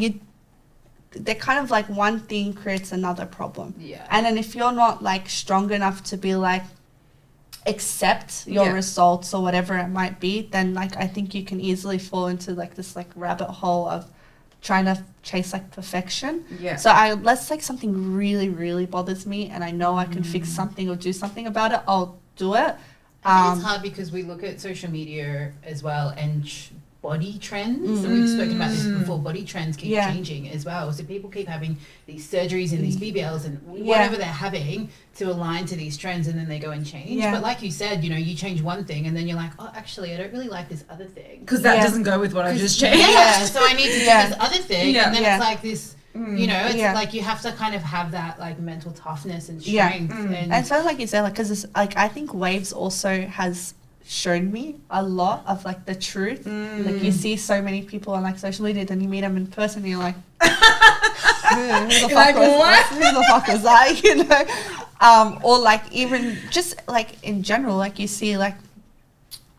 they're kind of like one thing creates another problem. Yeah. And then if you're not like strong enough to be like, accept your results or whatever it might be, then like I think you can easily fall into like this like rabbit hole of trying to chase like perfection. So unless like something really really bothers me and I know I can fix something or do something about it, I'll do it. It's hard because we look at social media as well and body trends, and we've spoken about this before. Body trends keep changing as well, so people keep having these surgeries and these BBLs and whatever they're having to align to these trends, and then they go and change. But like you said, you change one thing and then you're like, oh, actually I don't really like this other thing because that doesn't go with what I just changed. So I need to do this other thing, and then it's like this. It's like you have to kind of have that like mental toughness and strength. And so like you said, like, because like I think Waves also has shown me a lot of like the truth. Like you see so many people on like social media, then you meet them in person and you're like, who the fuck was that, or like even just like in general, like you see like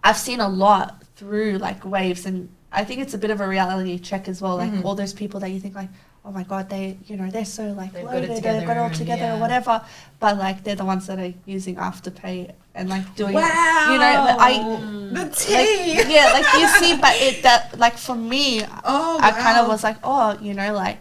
I've seen a lot through like Waves, and I think it's a bit of a reality check as well, like all those people that you think like, oh my god, they they're so like loaded, they've got it all together or whatever, but like they're the ones that are using Afterpay and like doing the tea. Like, like you see, but that like for me, I kind of was like, like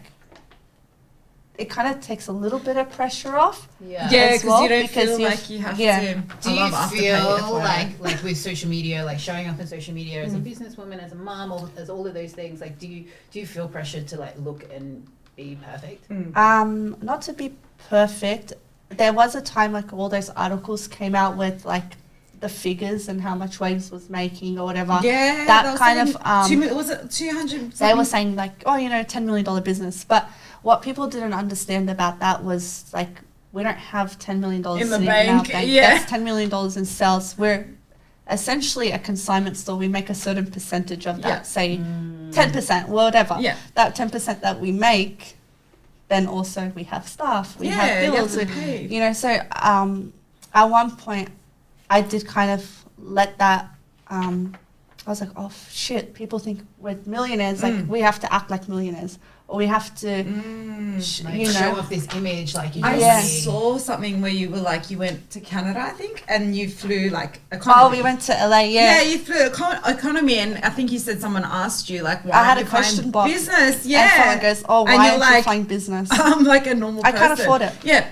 it kind of takes a little bit of pressure off. Because you don't feel like you have to. Do you feel like with social media, like showing up in social media as a businesswoman, as a mom, or as all of those things, like do you feel pressured to like look and be perfect? Not to be perfect. There was a time like all those articles came out with like the figures and how much Waves was making or whatever. That kind of was it 200? They were saying like, $10 million business, but what people didn't understand about that was like we don't have $10 million in the bank. bank. That's $10 million in sales. essentially a consignment store, we make a certain percentage of that, say 10%, whatever. Yeah. That 10% that we make, then also we have staff, we have bills, you have to pay. you know. So at one point, I did kind of let that. I was like, oh shit! People think we're millionaires. Like we have to act like millionaires, or we have to, like you know, show off this image. Like you I just saw something where you were like, you went to Canada, I think, and you flew like economy. Oh, we went to LA. Yeah, you flew economy, and I think you said someone asked you like, why I had are a you question flying box. business? Yeah, And someone goes, oh, And why you're aren't like, you flying business? I'm like a normal I person. can't afford it. Yeah,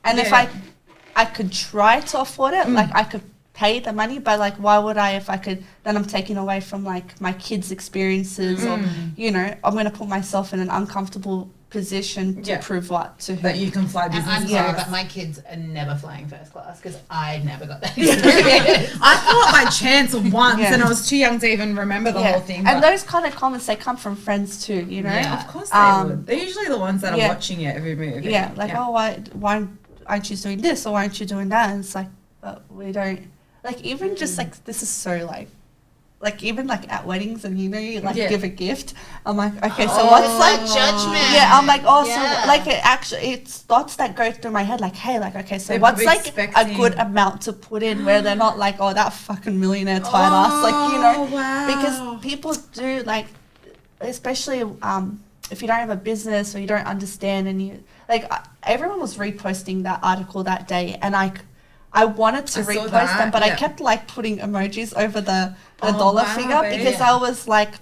And if I could try to afford it, like I could pay the money, but like why would I if I could? Then I'm taking away from like my kids' experiences, or you know, I'm going to put myself in an uncomfortable position to prove what to who. that you can fly And business. I'm Yeah. sorry, but my kids are never flying first class because I never got that experience. I thought by chance once, Yeah. and I was too young to even remember the whole thing. And but those kind of comments, they come from friends too, you know. Yeah. of course they would. They're usually the ones that are watching your every move. Yeah, like oh, why aren't you doing this, or why aren't you doing that? And it's like, but we don't. Like even just like this is so like even like at weddings, and you know you like give a gift. I'm like, okay, so what's it's like judgment. Yeah, I'm like, oh, Yeah. so like it's thoughts that go through my head, like, hey, like, okay, so They're what's probably like expecting- a good amount to put in where they're not like, oh, that fucking millionaire tight ass, like, you know, wow. because people do like, especially if you don't have a business or you don't understand, and you like everyone was reposting that article that day, and I wanted to I saw repost that, them, but I yeah. kept like putting emojis over the Oh, dollar wow, figure babe. because I was like,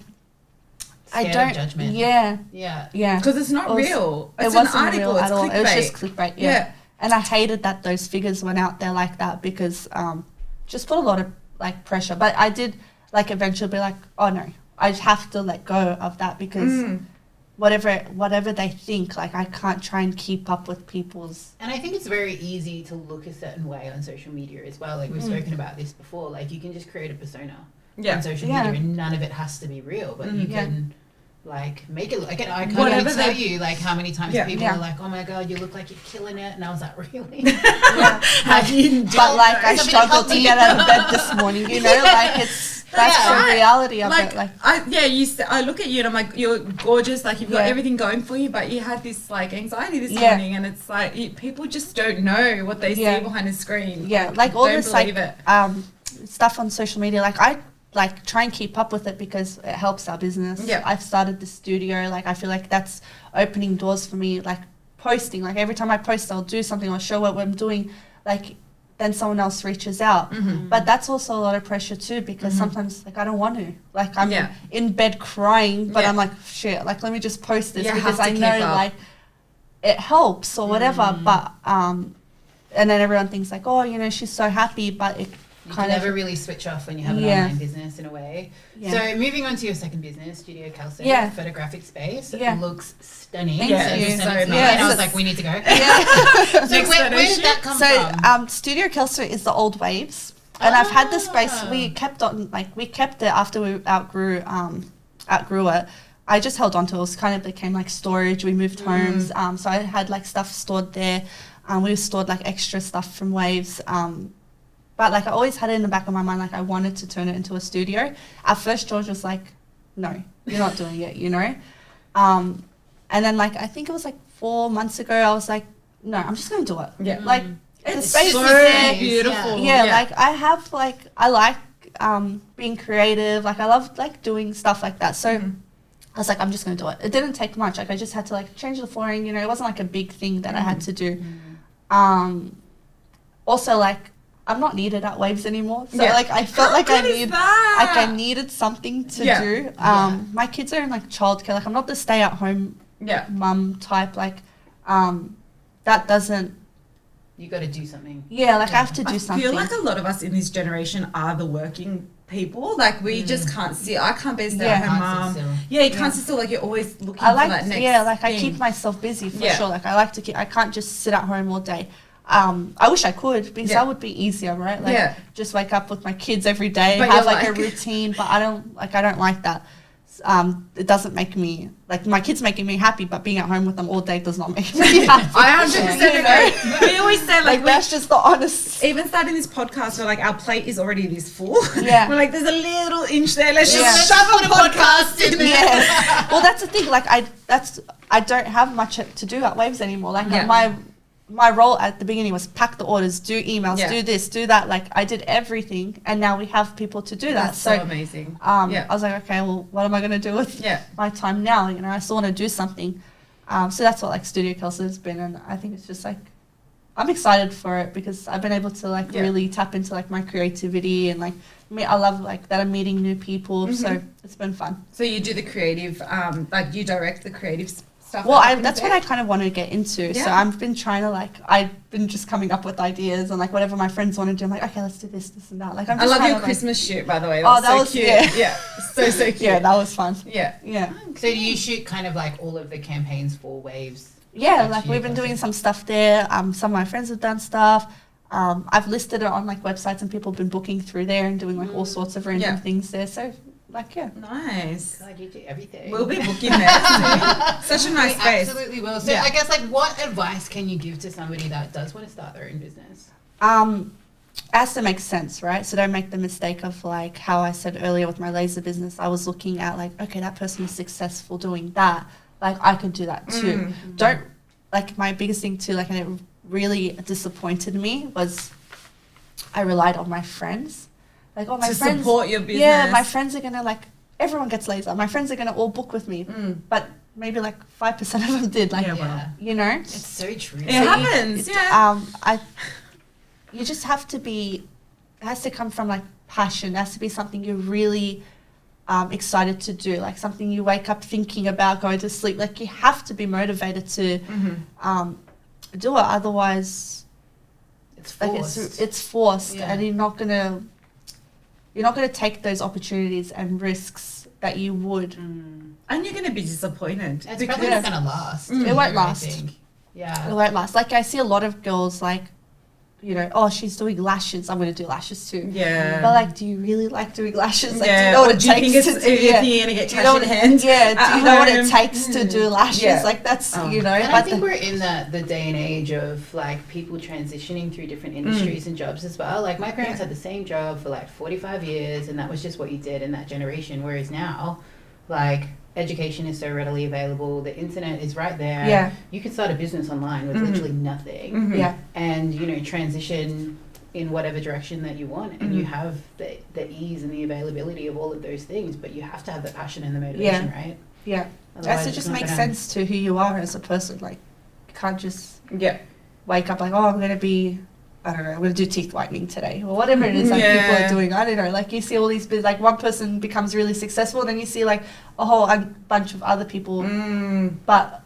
I Scared of don't, judgment. yeah, Yeah. yeah. Because it's not It was- real. It It's an wasn't article. real It's at all. clickbait. It was just clickbait. Yeah. Yeah. And I hated that those figures went out there like that because just put a lot of like pressure. But I did like eventually be like, oh no, I have to let go of that because whatever they think, like I can't try and keep up with people's. And I think it's very easy to look a certain way on social media as well. Like we've spoken about this before. Like you can just create a persona on social media, and none of it has to be real. But you can like make it. Like I can't Whatever even tell you like how many times people Yeah. are like, "Oh my god, you look like you're killing it," and I was like, "Really?" How do you do But like I Somebody struggled help to me. get out of bed this morning. You know, like that's right. the reality of like, it. Like I look at you and I'm like, you're gorgeous, like you've got Yeah. everything going for you, but you had this like anxiety this Yeah. morning, and it's like people just don't know what they Yeah. see behind the screen. yeah, like all don't this like believe it. stuff on social media. Like I like try and keep up with it because it helps our business. Yeah. I've started the studio. Like I feel like that's opening doors for me. Like posting. Like every time I post, I'll do something. I'll show what I'm doing. Like then someone else reaches out. But that's also a lot of pressure too because sometimes like I don't want to. Like I'm in bed crying, but Yeah. I'm like shit. Like let me just post this You because have I to know keep up. like it helps or whatever. But and then everyone thinks like, oh, you know, she's so happy, but it You kind can of never really switch off when you have an Yeah. online business in a way. Yeah. So moving on to your second business, Studio Kelso, Yeah. photographic space. Yeah. It looks stunning. Thank Yeah, you. You sent so it to me, nice. and I was Yeah. like, we need to go. yeah. So where did that come from? So Studio Kelso is the old waves, and I've had the space. Ah. We kept it after we outgrew it. I just held on to it. It was kind of became like storage. We moved homes, so I had like stuff stored there. We stored like extra stuff from waves. But like I always had it in the back of my mind, like I wanted to turn it into a studio. At first, George was like, "No, you're not doing it," you know. And then like I think it was like 4 months ago, I was like, "No, I'm just gonna do it." Yeah. Like It's the space so is there. beautiful. Yeah, like I have like I like being creative. Like I love like doing stuff like that. So I was like, I'm just gonna do it. It didn't take much. Like I just had to like change the flooring. You know, it wasn't like a big thing that I had to do. Also, like I'm not needed at Waves anymore. So like I felt like I needed something to do. My kids are in like childcare. Like I'm not the stay-at-home mum type. Like that doesn't. You got to do something. Yeah, like I have to do I something. feel like a lot of us in this generation are the working people. Like we just can't see. I can't be a stay-at-home mum. Yeah, you can't sit still. Like you're always looking I like for that next like I thing. keep myself busy for sure. Like I like to keep. I can't just sit at home all day. I wish I could because that would be easier, right? Like just wake up with my kids every day, But have you're like a like- routine. But I don't like that. it doesn't make me, like, my kids making me happy, but being at home with them all day does not make me happy. I 100% agree. We always say, like that's just the honest. Even starting this podcast, we're like, our plate is already this full. Yeah. We're like, there's a little inch there. Let's Yeah. just shove a podcast in there. Yeah. Well, that's the thing. Like, I don't have much to do at Waves anymore. Like, my role at the beginning was pack the orders, do emails, do this, do that. Like, I did everything, and now we have people to do that. That's so amazing. I was like, okay, well, what am I going to do with my time now? You know, I still want to do something. So that's what, like, Studio Kelso has been, and I think it's just, like, I'm excited for it because I've been able to, like, really tap into, like, my creativity, and, like, I love, like, that I'm meeting new people, so it's been fun. So you do the creative, like, you direct the creative stuff? Well, that's what I kind of want to get into. So I've been trying to, like, I've been just coming up with ideas and, like, whatever my friends want to do, I'm like, okay, let's do this, this, and that. Like, I love your Christmas shoot, by the way. That was cute. Yeah, so cute. Yeah, that was fun. Yeah. So do you shoot kind of like all of the campaigns for Waves? Yeah, like, we've been doing some stuff there. Some of my friends have done stuff. I've listed it on, like, websites, and people have been booking through there and doing, like, all sorts of random things there. So, like, nice. God, you do everything. We'll be booking there. Such a nice space. Absolutely will. So I guess, like, what advice can you give to somebody that does want to start their own business? It has to make sense, right? So don't make the mistake of, like, how I said earlier with my laser business. I was looking at, like, okay, that person is successful doing that. Like, I can do that too. Don't, like, my biggest thing too, like, and it really disappointed me was I relied on my friends. Like, my friends to support your business. Yeah, my friends are gonna, like, everyone gets laser. My friends are gonna all book with me, but maybe, like, 5% of them did. Like, you know, it's so true. It happens. You just have to be. It has to come from, like, passion. It has to be something you're really excited to do. Like, something you wake up thinking about, going to sleep. Like, you have to be motivated to do it. Otherwise, it's forced. Like, it's forced, and you're not gonna take those opportunities and risks that you would. And you're gonna be disappointed. It's probably not gonna last. It won't last. Yeah. It won't last. Like, I see a lot of girls, like, you know, oh, she's doing lashes, I'm going to do lashes too. Yeah. But, like, do you really like doing lashes? Like, do you know what it takes to do? You're going to get cash in hand? Yeah, do you know what it takes to do lashes? Like, that's, you know. And I think we're in the day and age of, like, people transitioning through different industries and jobs as well. Like, my parents had the same job for, like, 45 years, and that was just what you did in that generation. Whereas now, like, education is so readily available. The internet is right there. Yeah. You can start a business online with literally nothing. Yeah. And, you know, transition in whatever direction that you want. And you have the ease and the availability of all of those things, but you have to have the passion and the motivation, right? Yeah. It has to just make sense to who you are as a person. Like, you can't just wake up like, oh, I'm going to be, I don't know, I'm going to do teeth whitening today, or whatever it is that people are doing. I don't know, like, you see all these, like, one person becomes really successful, and then you see, like, a whole bunch of other people, but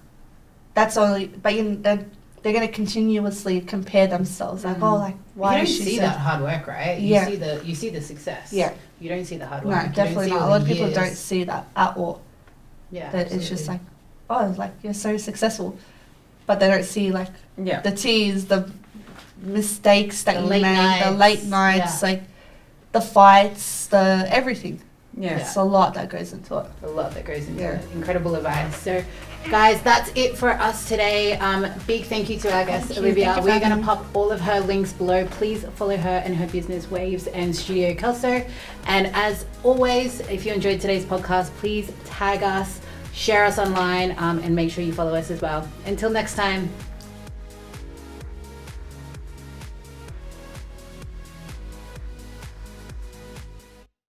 that's only, but they're going to continuously compare themselves, like, oh, like, why is she you don't see that hard work, right? Yeah. You see the success. Yeah. You don't see the hard work. No, definitely not. A lot of people don't see that at all. Yeah, that it's just like, oh, like, you're so successful, but they don't see, like, the teas, the mistakes that you made, the late nights, like, the fights, the everything. It's a lot that goes into it. A lot that goes into it. Incredible advice. So, guys, that's it for us today. Big thank you to our guest, Olivia. We're going to pop all of her links below. Please follow her and her business, Waves and Studio Kelso. And as always, if you enjoyed today's podcast, please tag us, share us online, and make sure you follow us as well. Until next time,